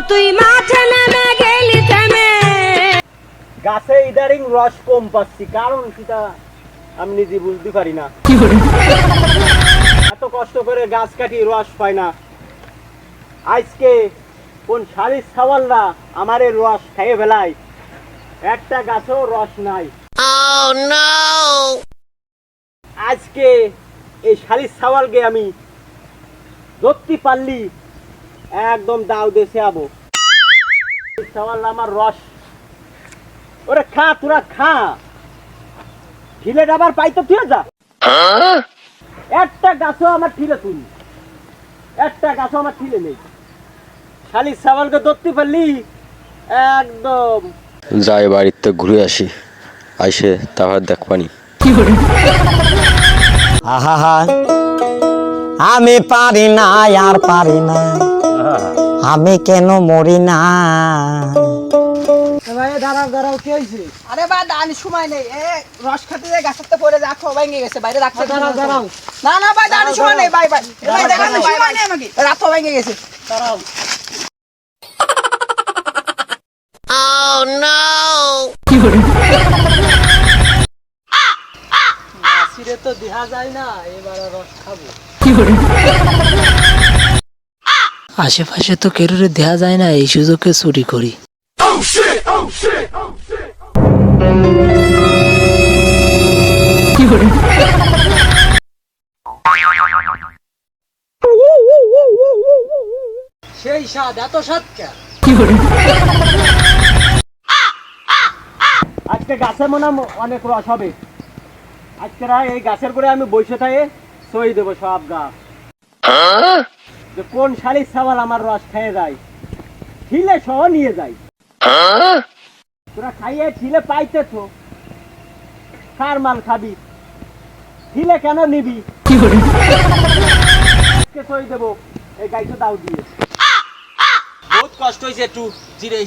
তুই মাঠে নেমে গেলি থেমে। গাছে ইদারিং রস কম পাচ্ছি, কারণ সেটা আমি নিজে বুঝতে পারি না। এত কষ্ট করে গাছ কাটি রস পাই না, আজকে কোন শালির সাওয়ালরা আমার এই রস খেয়ে ফেলায়, একটা গাছেও রস নাই। আজকে এই শালির সাওয়ালকে আমি ধরতে পারলি একদম দাও দেশে আবো। সাওয়াল আমার রস, ওরে খা, তোরা খা, ঠিলে আবার পাইতো তুই যা। একটা গাছও আমার ঠিলে তুলি, একটা গাছও আমার ঠিলে নেই। শালির সাওয়ালকে ধরতে পারলি একদম। যাই বাড়িতে ঘুরে আসি, আইসে তারপর দেখ পানি। আহা আমি পারি না, আর পারি না, আমি কেন মরি না। ভাই দাঁড়াও দাঁড়াও, কি হয়েছে? আরে ভাই দাঁড়ানোর সময় নেই, রস খেতে যে গাছের তো পড়ে রাখো ভেঙে গেছে, বাইরে রাখতে। দাঁড়াও দাঁড়াও না না ভাই দাঁড়ানোর সময় নেই, ভাই ভাই ভাই দেখানোর সময় নেই আমাকে, রাখো ভেঙে গেছে। দাঁড়াও। মাছিরে তো দেখা যায় না, এবার রস খাবো। আশেপাশে তো কেউরে দেয়া যায় না, এই সুযোগে চুরি করি। সেই স্বাদ, এত স্বাদ কে? আজকে গাছে মনে হয় অনেক রস হবে। আজকে এই গাছের করে আমি বসে থাকে সই দেবো সব গাছ, যে কোন শালির সাওয়াল আমার রস খেয়ে যায়, ঠিলে সহ নিয়ে যায়। তোরা খাইয়ে ঠিলে পাইতেছ, কার মাল খাবি, ঠিলে কেন নিবি? আজকে সই দেবো এই গাইতে দাও দিয়ে। বহুত কষ্ট হয়েছে, একটু জিরেই।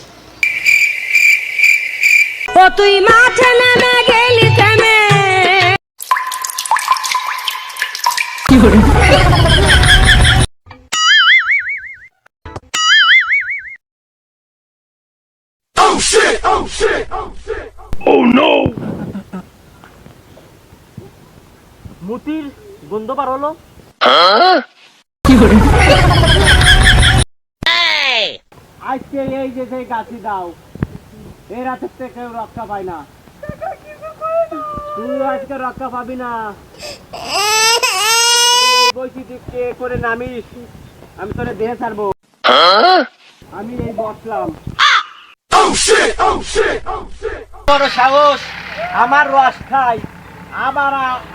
তুই মাঠে নেমে গেলি থেমে। মুতির গন্ধ বার হলো। আজকে এই যে সেই গাছি দাও, এই রাতের থেকে কেউ রক্ষা পায় না। তুই আজকে রক্ষা পাবি না। বৈচিত্র্য করে নামিস, আমি তোরে দেহে ছাড়বো। আমি এই বসলাম। বড় সাহস, আমার রস খাই আবার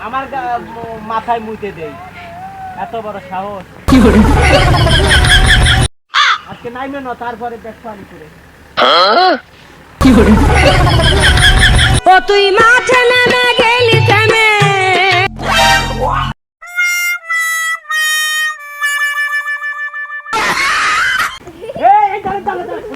আমার মাথায় মুইতে দেই, এত বড় সাহস। আজকে নাইমে না, তারপরে দেখবো আমি করে। তুই মাঠে নেমে গেলি থেমে। এই দাঁড়া দাঁড়া দাঁড়া।